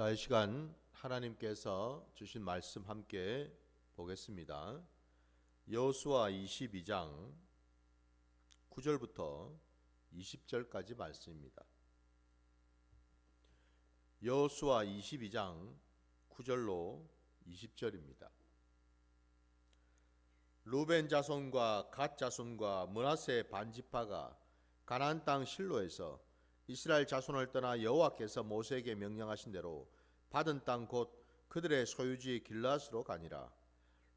자, 이 시간 하나님께서 주신 말씀 함께 보겠습니다. 여호수아 22장 9절부터 20절까지 말씀입니다. 여호수아 22장 9절로 20절입니다. 루벤 자손과 갓 자손과 므낫세 반지파가 가나안 땅 실로에서 이스라엘 자손을 떠나 여호와께서 모세에게 명령하신 대로 받은 땅 곧 그들의 소유지 길르앗으로 가니라.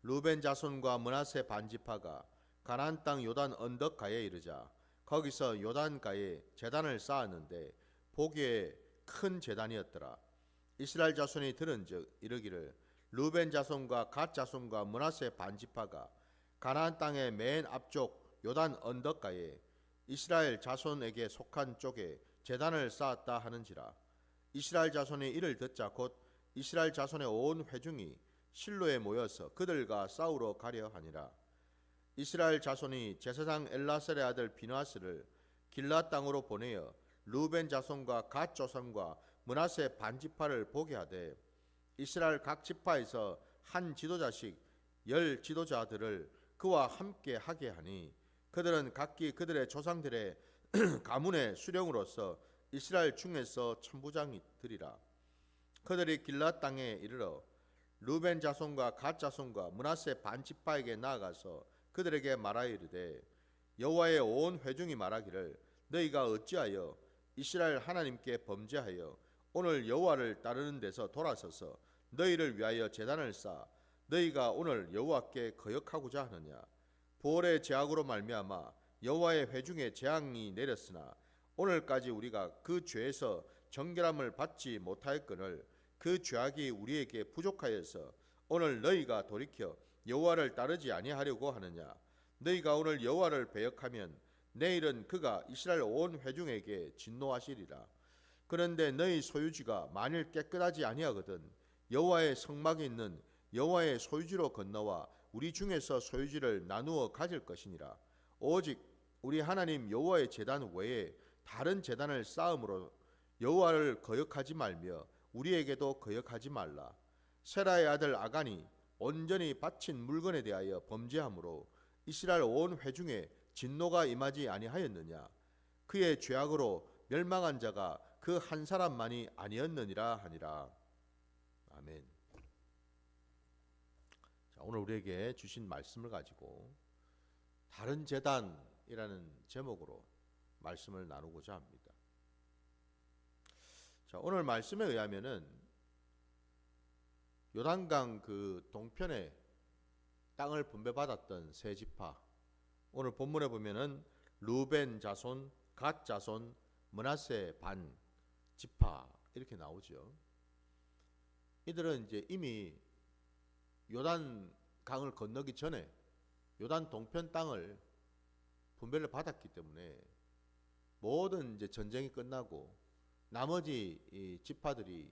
루벤 자손과 므낫세 반지파가 가나안 땅 요단 언덕가에 이르자 거기서 요단가에 제단을 쌓았는데 보기에 큰 제단이었더라. 이스라엘 자손이 들은즉 이르기를 루벤 자손과 갓 자손과 므낫세 반지파가 가나안 땅의 맨 앞쪽 요단 언덕가에 이스라엘 자손에게 속한 쪽에 제단을 쌓았다 하는지라. 이스라엘 자손이 이를 듣자 곧 이스라엘 자손의 온 회중이 실로에 모여서 그들과 싸우러 가려 하니라. 이스라엘 자손이 제사장 엘라셀의 아들 비누아스를 길르앗 땅으로 보내어 루벤 자손과 갓 자손과 므낫세 반지파를 보게 하되 이스라엘 각 지파에서 한 지도자씩 10 지도자들을 그와 함께 하게 하니 그들은 각기 그들의 조상들의 가문의 수령으로서 이스라엘 중에서 천부장이들이라. 그들이 길르앗 땅에 이르러 루벤 자손과 갓 자손과 므낫세 반지파에게 나아가서 그들에게 말하여 이르되 여호와의 온 회중이 말하기를 너희가 어찌하여 이스라엘 하나님께 범죄하여 오늘 여호와를 따르는 데서 돌아서서 너희를 위하여 제단을 쌓아 너희가 오늘 여호와께 거역하고자 하느냐. 부올의 제약으로 말미암아 여호와의 회중에 재앙이 내렸으나 오늘까지 우리가 그 죄에서 정결함을 받지 못하였거늘 그 죄악이 우리에게 부족하여서 오늘 너희가 돌이켜 여호와를 따르지 아니하려고 하느냐. 너희가 오늘 여호와를 배역하면 내일은 그가 이스라엘 온 회중에게 진노하시리라. 그런데 너희 소유지가 만일 깨끗하지 아니하거든 여호와의 성막에 있는 여호와의 소유지로 건너와 우리 중에서 소유지를 나누어 가질 것이니라. 오직 우리 하나님 여호와의 제단 외에 다른 제단을 쌓음으로 여호와를 거역하지 말며 우리에게도 거역하지 말라. 세라의 아들 아간이 온전히 바친 물건에 대하여 범죄함으로 이스라엘 온 회중에 진노가 임하지 아니하였느냐. 그의 죄악으로 멸망한 자가 그 한 사람만이 아니었느니라 하니라. 아멘. 자, 오늘 우리에게 주신 말씀을 가지고 다른 제단이라는 제목으로 말씀을 나누고자 합니다. 자, 오늘 말씀에 의하면은 요단강 그 동편에 땅을 분배받았던 세 지파, 오늘 본문에 보면은 루벤 자손, 갓 자손, 므낫세 반 지파 이렇게 나오죠. 이들은 이제 이미 요단 강을 건너기 전에 요단 동편 땅을 분배를 받았기 때문에 모든 이제 전쟁이 끝나고 나머지 이 지파들이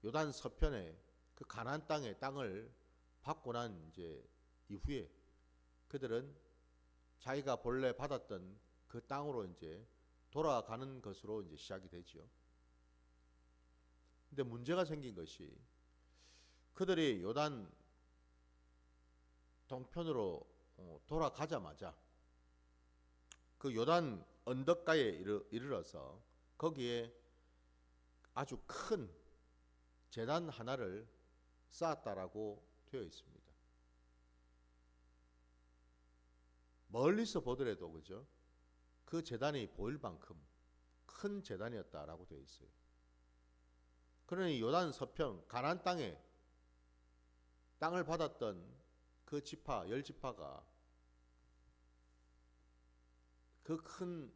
요단 서편에 그 가나안 땅의 땅을 받고 난 이제 이후에 그들은 자기가 본래 받았던 그 땅으로 이제 돌아가는 것으로 이제 시작이 되죠. 근데 문제가 생긴 것이 그들이 요단 동편으로 돌아가자마자 그 요단 언덕가에 이르러서 거기에 아주 큰 제단 하나를 쌓았다라고 되어 있습니다. 멀리서 보더라도 그죠? 그 제단이 보일 만큼 큰 제단이었다라고 되어 있어요. 그러니 요단 서편 가나안 땅에 땅을 받았던 그 지파 10지파가 그 큰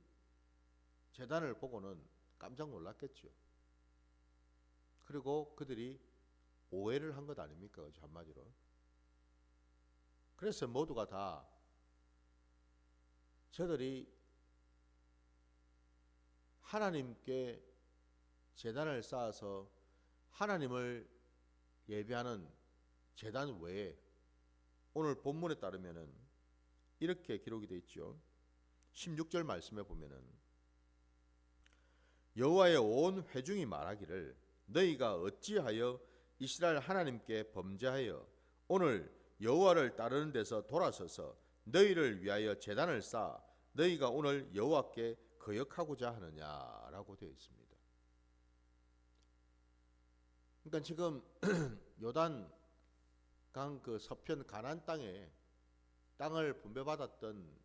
제단을 보고는 깜짝 놀랐겠죠. 그리고 그들이 오해를 한 것 아닙니까? 한마디로. 그래서 모두가 다 저들이 하나님께 제단을 쌓아서 하나님을 예배하는 제단 외에 오늘 본문에 따르면은 이렇게 기록이 되어 있죠. 16절 말씀에 보면은 여호와의 온 회중이 말하기를 너희가 어찌하여 이스라엘 하나님께 범죄하여 오늘 여호와를 따르는 데서 돌아서서 너희를 위하여 제단을 쌓아 너희가 오늘 여호와께 거역하고자 하느냐라고 되어 있습니다. 그러니까 지금 요단 강 그 서편 가나안 땅에 땅을 분배받았던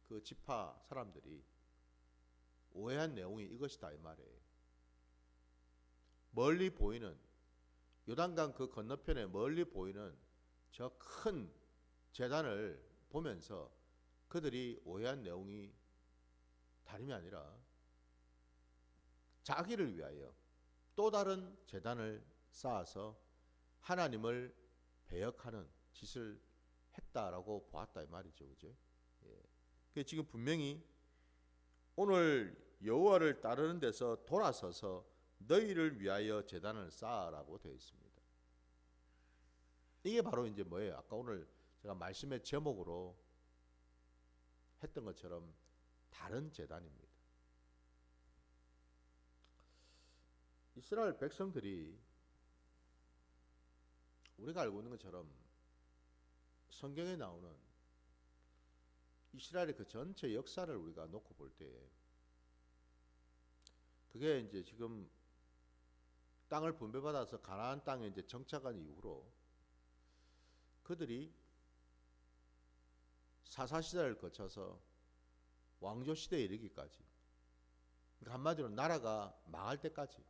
그 지파 사람들이 오해한 내용이 이것이다 이 말이에요. 멀리 보이는 요단강 그 건너편에 멀리 보이는 저 큰 제단을 보면서 그들이 오해한 내용이 다름이 아니라 자기를 위하여 또 다른 제단을 쌓아서 하나님을 배역하는 짓을 했다라고 보았다 이 말이죠, 그죠? 예. 지금 분명히 오늘 여호와를 따르는 데서 돌아서서 너희를 위하여 제단을 쌓아라고 되어 있습니다. 이게 바로 이제 뭐예요? 아까 오늘 제가 말씀의 제목으로 했던 것처럼 다른 제단입니다. 이스라엘 백성들이 우리가 알고 있는 것처럼 성경에 나오는 이스라엘의 그 전체 역사를 우리가 놓고 볼 때 그게 이제 지금 땅을 분배받아서 가나안 땅에 이제 정착한 이후로 그들이 사사시대를 거쳐서 왕조시대에 이르기까지, 그러니까 한마디로 나라가 망할 때까지,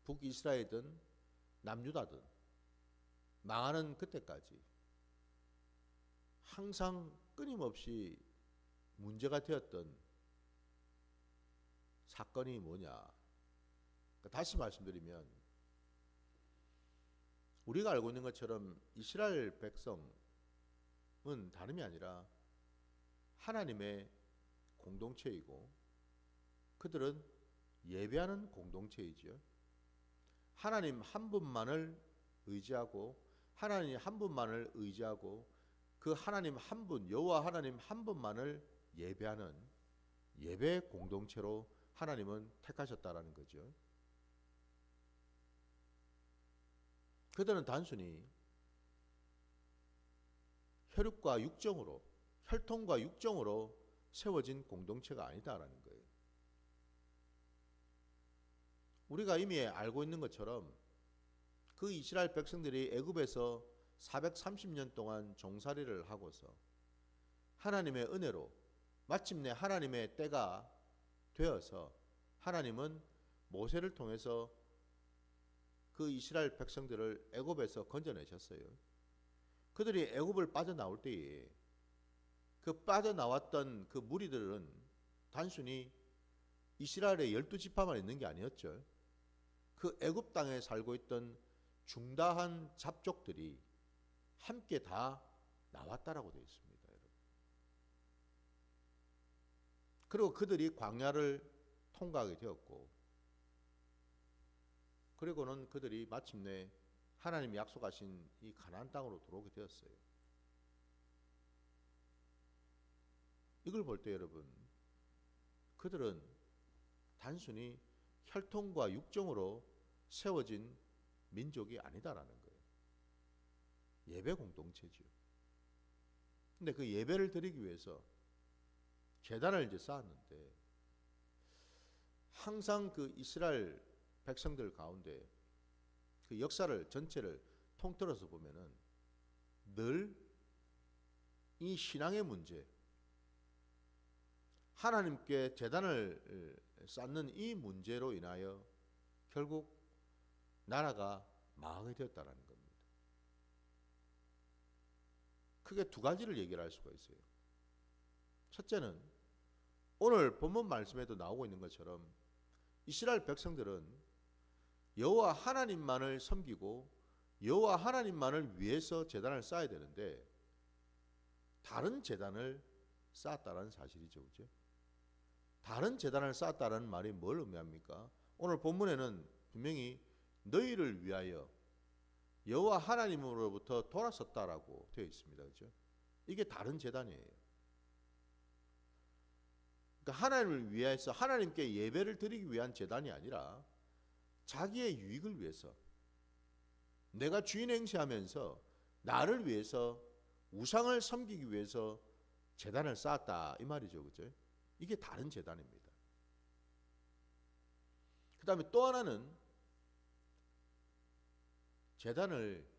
북이스라엘이든 남유다든 망하는 그때까지 항상 끊임없이 문제가 되었던 사건이 뭐냐. 그러니까 다시 말씀드리면 우리가 알고 있는 것처럼 이스라엘 백성은 다름이 아니라 하나님의 공동체이고 그들은 예배하는 공동체이지요. 하나님 한 분만을 의지하고 하나님 한 분만을 의지하고 그 하나님 한 분, 여호와 하나님 한 분만을 예배하는 예배 공동체로 하나님은 택하셨다라는 거죠. 그들은 단순히 혈육과 육정으로, 혈통과 육정으로 세워진 공동체가 아니다라는 거예요. 우리가 이미 알고 있는 것처럼 그 이스라엘 백성들이 애굽에서 430년 동안 종살이를 하고서 하나님의 은혜로 마침내 하나님의 때가 되어서 하나님은 모세를 통해서 그 이스라엘 백성들을 애굽에서 건져내셨어요. 그들이 애굽을 빠져나올 때에 그 빠져나왔던 그 무리들은 단순히 이스라엘의 12지파만 있는 게 아니었죠. 그 애굽 땅에 살고 있던 중다한 잡족들이 함께 다 나왔다라고 되어 있습니다, 여러분. 그리고 그들이 광야를 통과하게 되었고, 그리고는 그들이 마침내 하나님이 약속하신 이 가나안 땅으로 들어오게 되었어요. 이걸 볼 때 여러분, 그들은 단순히 혈통과 육정으로 세워진 민족이 아니다라는 거예요. 예배 공동체죠. 근데 그 예배를 드리기 위해서 제단을 이제 쌓았는데 항상 그 이스라엘 백성들 가운데 그 역사를 전체를 통틀어서 보면은 늘 이 신앙의 문제, 하나님께 제단을 쌓는 이 문제로 인하여 결국 나라가 망하게 되었다는 겁니다. 크게 두 가지를 얘기를 할 수가 있어요. 첫째는 오늘 본문 말씀에도 나오고 있는 것처럼 이스라엘 백성들은 여호와 하나님만을 섬기고 여호와 하나님만을 위해서 제단을 쌓아야 되는데 다른 제단을 쌓았다는 사실이죠. 그렇죠? 다른 제단을 쌓았다는 말이 뭘 의미합니까? 오늘 본문에는 분명히 너희를 위하여 여호와 하나님으로부터 돌아섰다라고 되어 있습니다. 그렇죠? 이게 다른 제단이에요. 그러니까 하나님을 위해서 하나님께 예배를 드리기 위한 제단이 아니라 자기의 유익을 위해서, 내가 주인 행세하면서 나를 위해서, 우상을 섬기기 위해서 제단을 쌓았다 이 말이죠. 그죠? 이게 다른 제단입니다. 그 다음에 또 하나는 제단을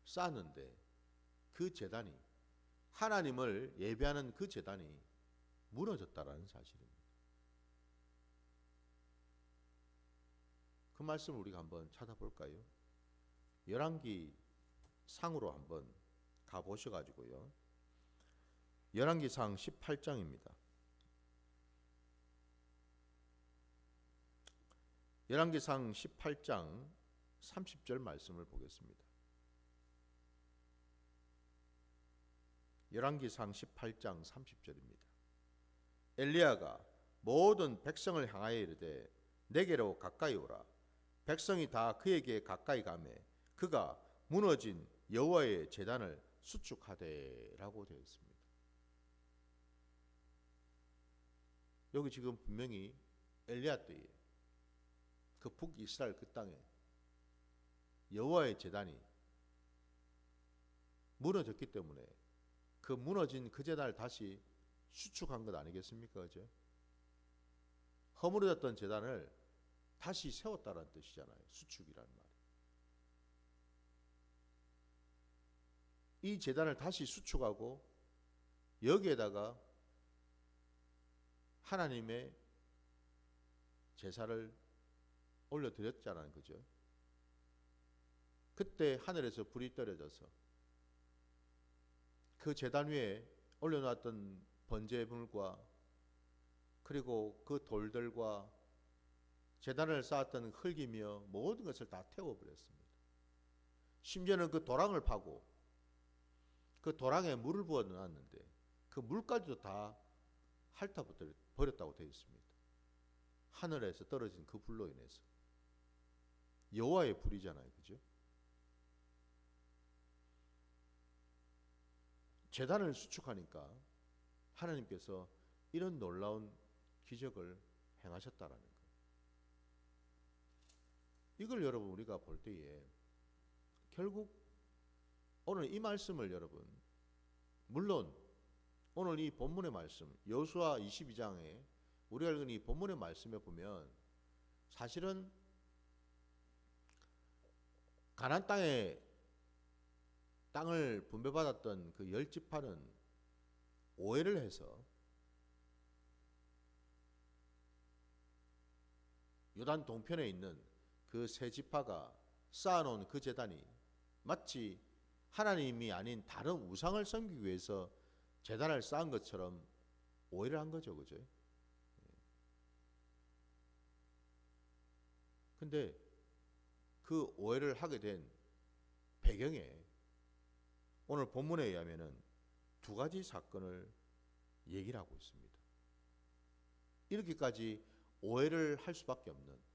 쌓았는데 그 제단이, 하나님을 예배하는 그 제단이 무너졌다라는 사실입니다. 그 말씀을 우리가 한번 찾아볼까요? 열왕기 상으로 한번 가보셔가지고요. 열왕기상 18장입니다. 열왕기상 18장 30절 말씀을 보겠습니다. 열왕기상 18장 30절입니다. 엘리야가 모든 백성을 향하여 이르되 내게로 가까이 오라. 백성이 다 그에게 가까이 가매 그가 무너진 여호와의 제단을 수축하되라고 되어 있습니다. 여기 지금 분명히 엘리야 때에 그 북이스라엘 그 땅에 여호와의 제단이 무너졌기 때문에 그 무너진 그 제단을 다시 수축한 것 아니겠습니까? 그죠? 허물어졌던 제단을 다시 세웠다는 뜻이잖아요. 수축이라는 말이. 이 제단을 다시 수축하고 여기에다가 하나님의 제사를 올려드렸잖아요. 그죠? 그때 하늘에서 불이 떨어져서 그 제단 위에 올려놨던 번제물과 그리고 그 돌들과 제단을 쌓았던 흙이며 모든 것을 다 태워버렸습니다. 심지어는 그 도랑을 파고 그 도랑에 물을 부어 놨는데 그 물까지도 다 핥아버렸다고 되어 있습니다. 하늘에서 떨어진 그 불로 인해서. 여호와의 불이잖아요. 그죠? 제단을 수축하니까 하나님께서 이런 놀라운 기적을 행하셨다라는 거예요. 이걸 여러분 우리가 볼 때에 결국 오늘 이 말씀을 여러분, 물론 오늘 이 본문의 말씀 여호수아 22장에 우리가 읽은 이 본문의 말씀에 보면 사실은 가나안 땅에 땅을 분배받았던 그 10지파는 오해를 해서 요단 동편에 있는 그 세 지파가 쌓아놓은 그 제단이 마치 하나님이 아닌 다른 우상을 섬기기 위해서 제단을 쌓은 것처럼 오해를 한 거죠. 그죠? 근데 그 오해를 하게 된 배경에 오늘 본문에 의하면은 두 가지 사건을 얘기를 하고 있습니다. 이렇게까지 오해를 할 수밖에 없는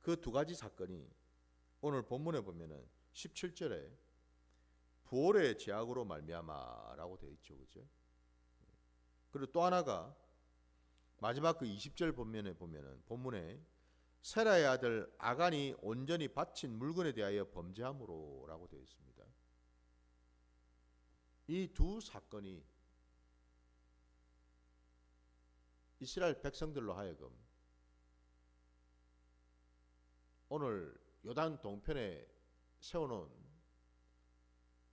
그 두 가지 사건이 오늘 본문에 보면은 17절에 부올의 제약으로 말미암아라고 되어 있죠. 그죠? 그리고 또 하나가 마지막 그 20절 보면은 본문에 세라의 아들 아간이 온전히 바친 물건에 대하여 범죄함으로라고 되어 있습니다. 이 두 사건이 이스라엘 백성들로 하여금 오늘 요단 동편에 세워놓은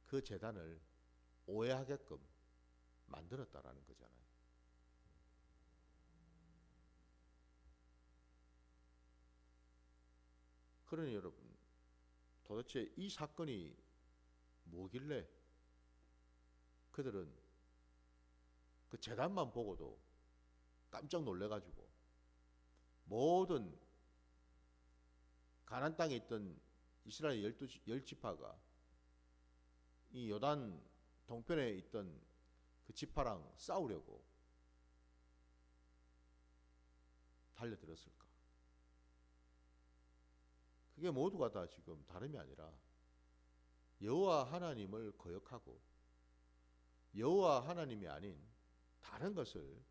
그 제단을 오해하게끔 만들었다라는 거잖아요. 그러니 여러분, 도대체 이 사건이 뭐길래 그들은 그 제단만 보고도 깜짝 놀래가지고 모든 가나안 땅에 있던 이스라엘 10지파가 이 요단 동편에 있던 그 지파랑 싸우려고 달려들었을까? 그게 모두가 다 지금 다름이 아니라 여호와 하나님을 거역하고 여호와 하나님이 아닌 다른 것을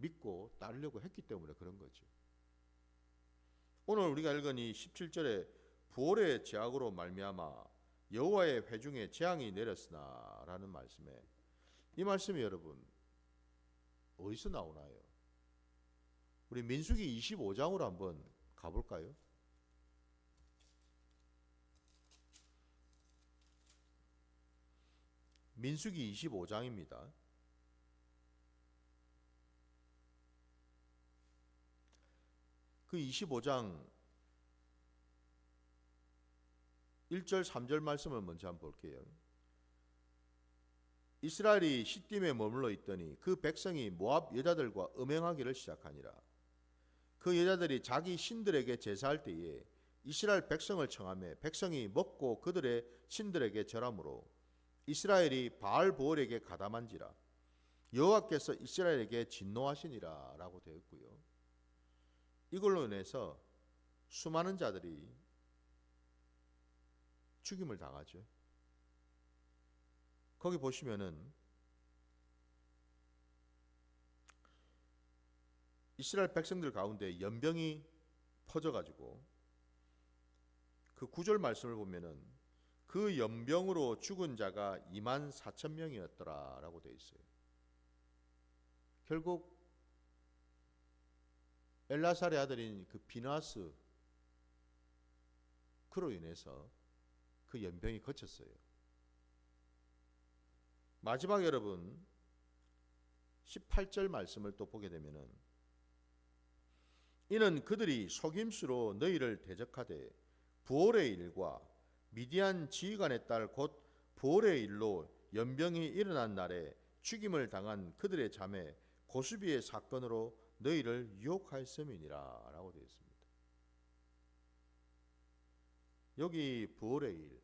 믿고 따르려고 했기 때문에 그런 거죠. 오늘 우리가 읽은 이 17절에 부올의 제약으로 말미암아 여호와의 회중에 재앙이 내렸으나 라는 말씀에, 이 말씀이 여러분 어디서 나오나요? 우리 민수기 25장으로 한번 가볼까요? 민수기 25장입니다. 그 25장 1절 3절 말씀을 먼저 한번 볼게요. 이스라엘이 시딤에 머물러 있더니 그 백성이 모압 여자들과 음행하기를 시작하니라. 그 여자들이 자기 신들에게 제사할 때에 이스라엘 백성을 청하며 백성이 먹고 그들의 신들에게 절함으로 이스라엘이 바알 보올에게 가담한지라. 여호와께서 이스라엘에게 진노하시니라 라고 되어 있고요. 이걸로 인해서 수많은 자들이 죽임을 당하죠. 거기 보시면은 이스라엘 백성들 가운데 연병이 퍼져가지고 그 9절 말씀을 보면은 그 연병으로 죽은 자가 24,000명이었더라 라고 되어 있어요. 결국 엘라살의 아들인 그 비나스, 그로 인해서 그 연병이 거쳤어요. 마지막 여러분 18절 말씀을 또 보게 되면은 이는 그들이 속임수로 너희를 대적하되 부올의 일과 미디안 지휘관의 딸 곧 부올의 일로 연병이 일어난 날에 죽임을 당한 그들의 자매 고수비의 사건으로 너희를 유혹하였음이니라 라고 되어 있습니다. 여기 부올의 일,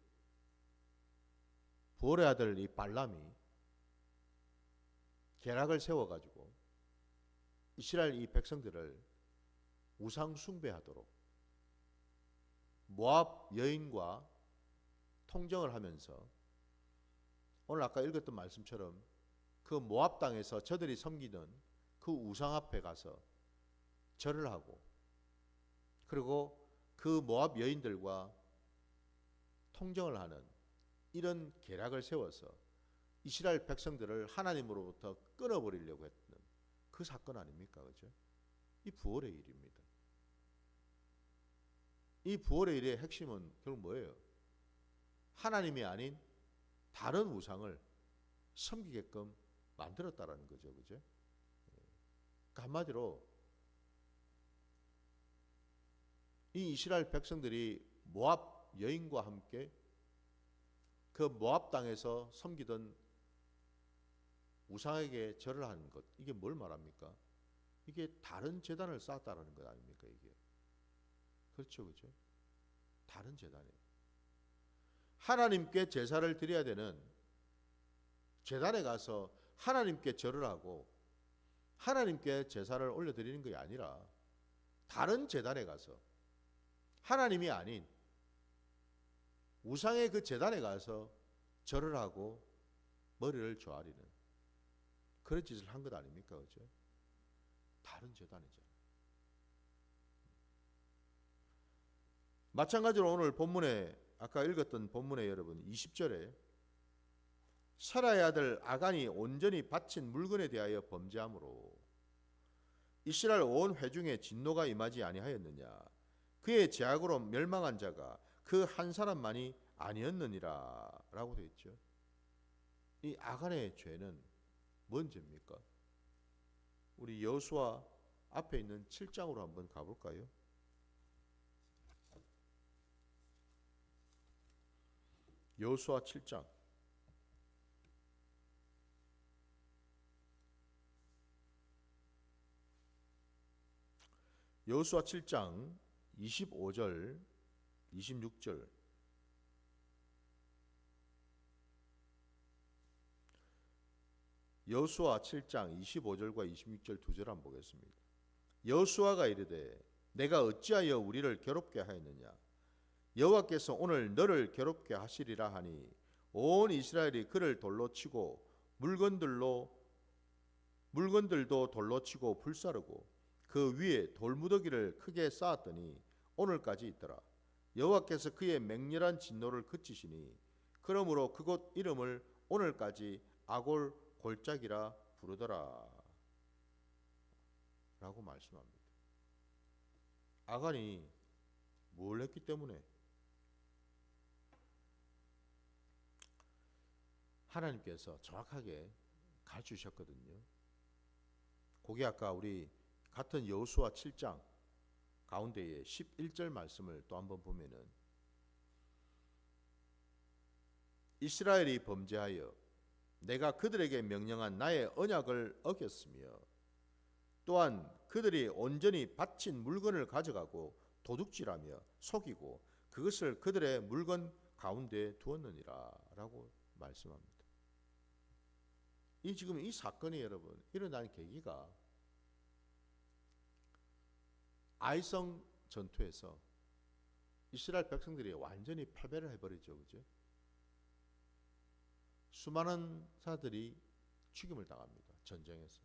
부올의 아들 이 발람이 계략을 세워가지고 이스라엘 이 백성들을 우상 숭배하도록 모압 여인과 통정을 하면서, 오늘 아까 읽었던 말씀처럼 그 모압 땅에서 저들이 섬기던 그 우상 앞에 가서 절을 하고, 그리고 그 모압 여인들과 통정을 하는 이런 계략을 세워서 이스라엘 백성들을 하나님으로부터 끊어버리려고 했던 그 사건 아닙니까? 그죠? 이 부올의 일입니다. 이 부올의 일의 핵심은 결국 뭐예요? 하나님이 아닌 다른 우상을 섬기게끔 만들었다라는 거죠. 그죠? 그러니까 한마디로 이 이스라엘 백성들이 모압 여인과 함께 그 모압 땅에서 섬기던 우상에게 절을 하는 것, 이게 뭘 말합니까? 이게 다른 제단을 쌓았다는 것 아닙니까? 이게 그렇죠, 그렇죠? 다른 제단이에요. 하나님께 제사를 드려야 되는 제단에 가서 하나님께 절을 하고 하나님께 제사를 올려드리는 것이 아니라 다른 제단에 가서 하나님이 아닌 우상의 그 제단에 가서 절을 하고 머리를 조아리는 그런 짓을 한 것 아닙니까? 그죠? 다른 제단이잖아요. 마찬가지로 오늘 본문에, 아까 읽었던 본문에 여러분 20절에 사라의 아들 아간이 온전히 바친 물건에 대하여 범죄함으로 이스라엘 온 회중에 진노가 임하지 아니하였느냐. 그의 죄악으로 멸망한 자가 그 한 사람만이 아니었느니라 라고 되어 있죠. 이 아간의 죄는 뭔 죄입니까? 우리 여호수아 앞에 있는 7장으로 한번 가볼까요? 여호수아 7장. 여호수아 7장 25절 26절. 여호수아 7장 25절과 26절 두 절 한번 보겠습니다. 여호수아가 이르되 내가 어찌하여 우리를 괴롭게 하였느냐. 여호와께서 오늘 너를 괴롭게 하시리라 하니 온 이스라엘이 그를 돌로 치고 물건들도 돌로 치고 불사르고 그 위에 돌무더기를 크게 쌓았더니 오늘까지 있더라. 여호와께서 그의 맹렬한 진노를 그치시니 그러므로 그곳 이름을 오늘까지 아골 골짜기라 부르더라 라고 말씀합니다. 아간이 뭘 했기 때문에? 하나님께서 정확하게 가르치셨거든요. 그게 아까 우리 같은 여호수아 7장 가운데에 11절 말씀을 또 한번 보면은 이스라엘이 범죄하여 내가 그들에게 명령한 나의 언약을 어겼으며 또한 그들이 온전히 바친 물건을 가져가고 도둑질하며 속이고 그것을 그들의 물건 가운데 두었느니라 라고 말씀합니다. 지금 이 사건이 여러분 일어난 계기가 아이성 전투에서 이스라엘 백성들이 완전히 패배를 해버리죠. 그죠? 수많은 사들이 죽임을 당합니다. 전쟁에서.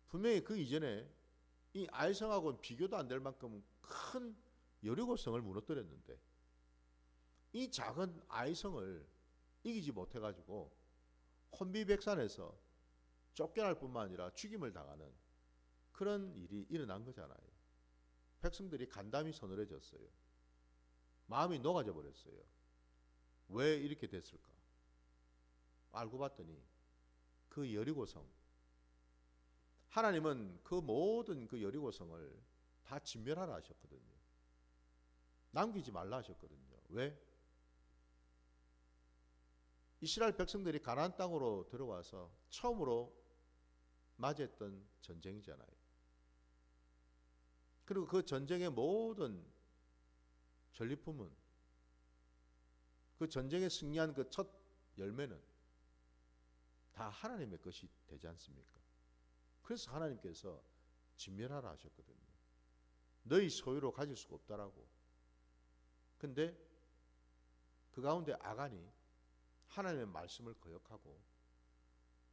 분명히 그 이전에 이 아이성하고는 비교도 안 될 만큼 큰 여리고성을 무너뜨렸는데 이 작은 아이성을 이기지 못해가지고 혼비백산에서 쫓겨날 뿐만 아니라 죽임을 당하는 그런 일이 일어난 거잖아요. 백성들이 간담이 서늘해졌어요. 마음이 녹아져 버렸어요. 왜 이렇게 됐을까? 알고 봤더니 그 여리고성, 하나님은 그 모든 그 여리고성을 다 진멸하라 하셨거든요. 남기지 말라 하셨거든요. 왜? 이스라엘 백성들이 가나안 땅으로 들어와서 처음으로 맞이했던 전쟁이잖아요. 그리고 그 전쟁의 모든 전리품은 그 전쟁에 승리한 그 첫 열매는 다 하나님의 것이 되지 않습니까? 그래서 하나님께서 진멸하라 하셨거든요. 너희 소유로 가질 수가 없다라고. 근데 그 가운데 아간이 하나님의 말씀을 거역하고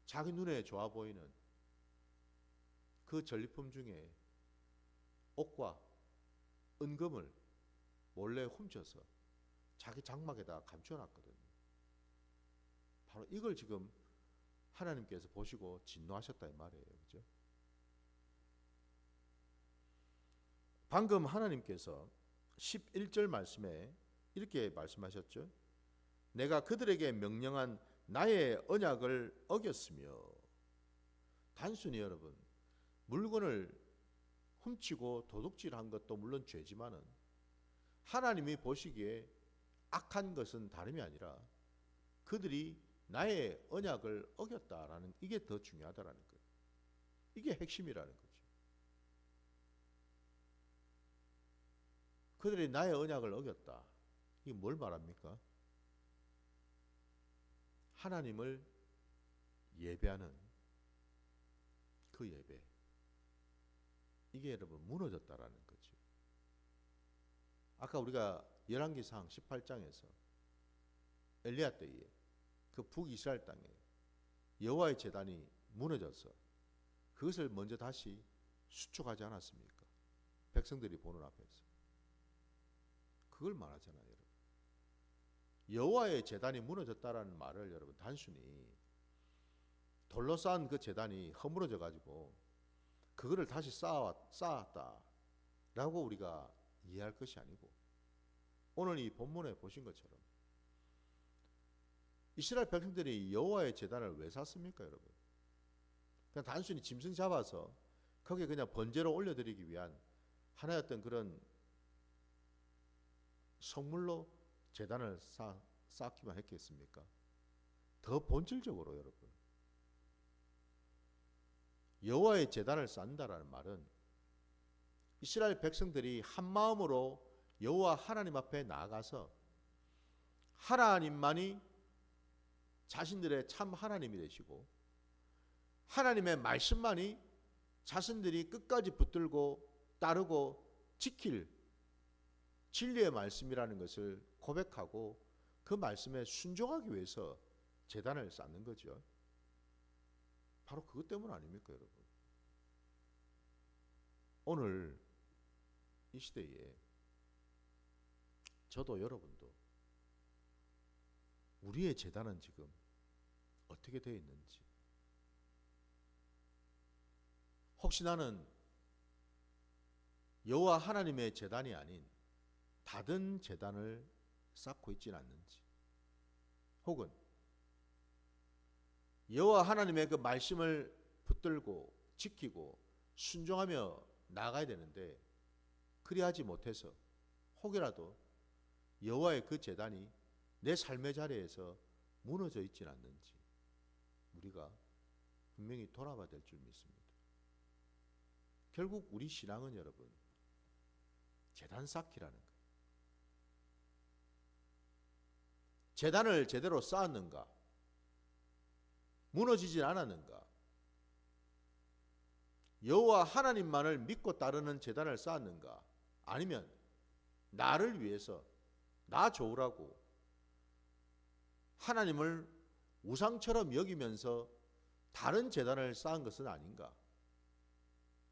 자기 눈에 좋아 보이는 그 전리품 중에 옷과 은금을 몰래 훔쳐서 자기 장막에다 감춰놨거든요. 바로 이걸 지금 하나님께서 보시고 진노하셨다 이 말이에요. 그죠? 방금 하나님께서 11절 말씀에 이렇게 말씀하셨죠. 내가 그들에게 명령한 나의 언약을 어겼으며, 단순히 여러분 물건을 훔치고 도둑질한 것도 물론 죄지만은 하나님이 보시기에 악한 것은 다름이 아니라 그들이 나의 언약을 어겼다라는, 이게 더 중요하다라는 거예요. 이게 핵심이라는 거죠. 그들이 나의 언약을 어겼다. 이게 뭘 말합니까? 하나님을 예배하는 그 예배, 이게 여러분 무너졌다라는 거죠. 아까 우리가 열왕기상 18장에서 엘리야 때에 그 북이스라엘 땅에 여호와의 제단이 무너져서 그것을 먼저 다시 수축하지 않았습니까? 백성들이 보는 앞에서. 그걸 말하잖아요, 여러분. 여호와의 제단이 무너졌다라는 말을 여러분 단순히 돌로 쌓은 그 제단이 허물어져 가지고 그거를 다시 쌓았다라고 우리가 이해할 것이 아니고, 오늘 이 본문에 보신 것처럼 이스라엘 백성들이 여호와의 제단을 왜 샀습니까, 여러분? 그냥 단순히 짐승 잡아서 거기에 그냥 번제로 올려드리기 위한 하나의 어떤 그런 성물로 제단을 쌓기만 했겠습니까? 더 본질적으로 여러분, 여호와의 제단을 쌓는다라는 말은 이스라엘 백성들이 한 마음으로 여호와 하나님 앞에 나아가서 하나님만이 자신들의 참 하나님이 되시고 하나님의 말씀만이 자신들이 끝까지 붙들고 따르고 지킬 진리의 말씀이라는 것을 고백하고 그 말씀에 순종하기 위해서 제단을 쌓는 거죠. 바로 그것 때문 아닙니까, 여러분? 오늘 이 시대에 저도 여러분도 우리의 제단은 지금 어떻게 되어 있는지, 혹시 나는 여호와 하나님의 제단이 아닌 다른 제단을 쌓고 있지는 않는지, 혹은 여호와 하나님의 그 말씀을 붙들고 지키고 순종하며 나아가야 되는데 그리하지 못해서 혹이라도 여호와의 그 제단이 내 삶의 자리에서 무너져 있지는 않는지 우리가 분명히 돌아봐야 될 줄 믿습니다. 결국 우리 신앙은 여러분 제단 쌓기라는 거예요. 제단을 제대로 쌓았는가? 무너지지 않았는가? 여호와 하나님만을 믿고 따르는 제단을 쌓았는가? 아니면 나를 위해서 나 좋으라고 하나님을 우상처럼 여기면서 다른 제단을 쌓은 것은 아닌가?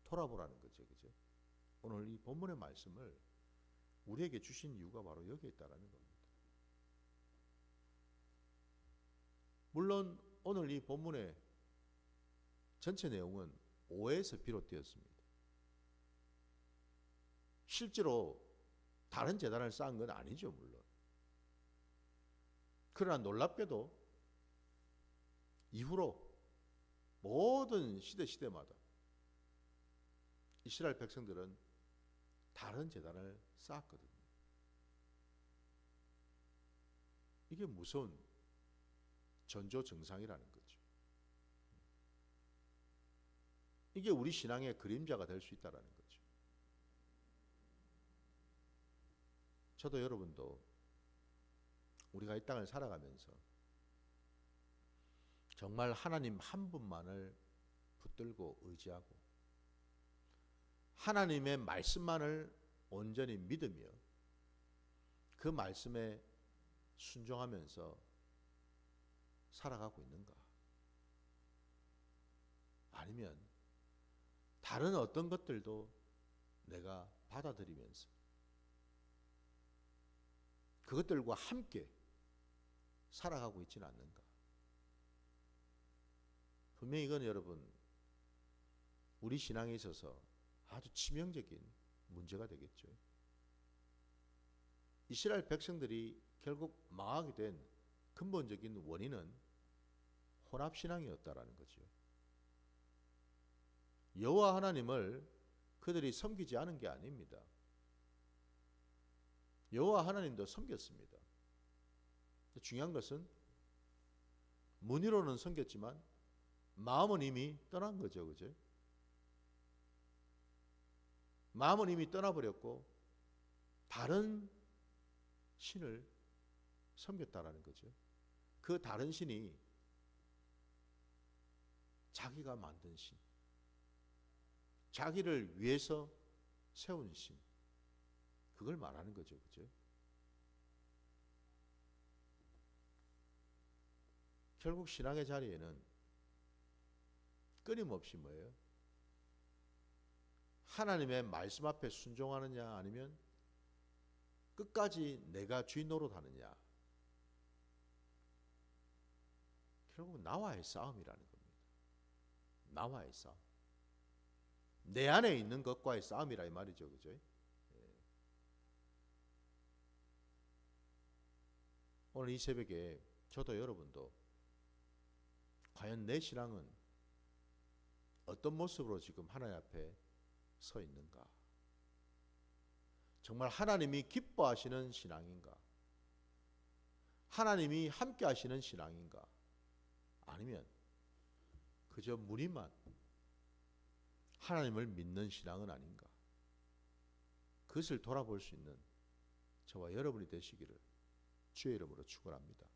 돌아보라는 거죠. 그죠? 오늘 이 본문의 말씀을 우리에게 주신 이유가 바로 여기에 있다는 겁니다. 물론 오늘 이 본문의 전체 내용은 오해에서 비롯되었습니다. 실제로 다른 제단을 쌓은 건 아니죠, 물론. 그러나 놀랍게도 이후로 모든 시대마다 이스라엘 백성들은 다른 제단을 쌓았거든요. 이게 무서운 전조증상이라는 거죠. 이게 우리 신앙의 그림자가 될 수 있다는 거죠. 저도 여러분도 우리가 이 땅을 살아가면서 정말 하나님 한 분만을 붙들고 의지하고 하나님의 말씀만을 온전히 믿으며 그 말씀에 순종하면서 살아가고 있는가? 아니면 다른 어떤 것들도 내가 받아들이면서 그것들과 함께 살아가고 있지는 않는가? 분명히 이건 여러분 우리 신앙에 있어서 아주 치명적인 문제가 되겠죠. 이스라엘 백성들이 결국 망하게 된 근본적인 원인은 혼합신앙이었다라는 거죠. 여호와 하나님을 그들이 섬기지 않은 게 아닙니다. 여호와 하나님도 섬겼습니다. 중요한 것은 문의로는 섬겼지만 마음은 이미 떠난 거죠. 그죠? 마음은 이미 떠나버렸고 다른 신을 섬겼다라는 거죠. 그 다른 신이 자기가 만든 신, 자기를 위해서 세운 신, 그걸 말하는 거죠. 그죠? 결국 신앙의 자리에는 끊임없이 뭐예요? 하나님의 말씀 앞에 순종하느냐 아니면 끝까지 내가 주인 노릇하느냐, 결국 나와의 싸움이라는 겁니다. 나와의 싸움, 내 안에 있는 것과의 싸움이라 이 말이죠. 그죠? 오늘 이 새벽에 저도 여러분도 과연 내 신앙은 어떤 모습으로 지금 하나님 앞에 서 있는가? 정말 하나님이 기뻐하시는 신앙인가? 하나님이 함께 하시는 신앙인가? 아니면 그저 무리만 하나님을 믿는 신앙은 아닌가? 그것을 돌아볼 수 있는 저와 여러분이 되시기를 주의 이름으로 축원합니다.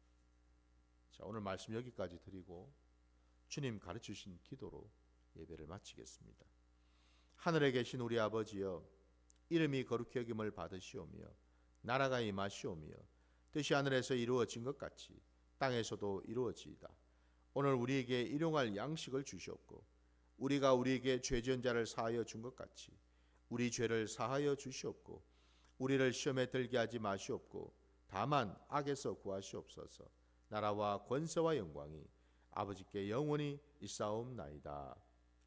자, 오늘 말씀 여기까지 드리고 주님 가르치신 기도로 예배를 마치겠습니다. 하늘에 계신 우리 아버지여, 이름이 거룩히 여김을 받으시오며 나라가 임하시오며 뜻이 하늘에서 이루어진 것 같이 땅에서도 이루어지이다. 오늘 우리에게 일용할 양식을 주시옵고 우리가 우리에게 죄지은 자를 사하여 준 것 같이 우리 죄를 사하여 주시옵고 우리를 시험에 들게 하지 마시옵고 다만 악에서 구하시옵소서. 나라와 권세와 영광이 아버지께 영원히 있사옵나이다.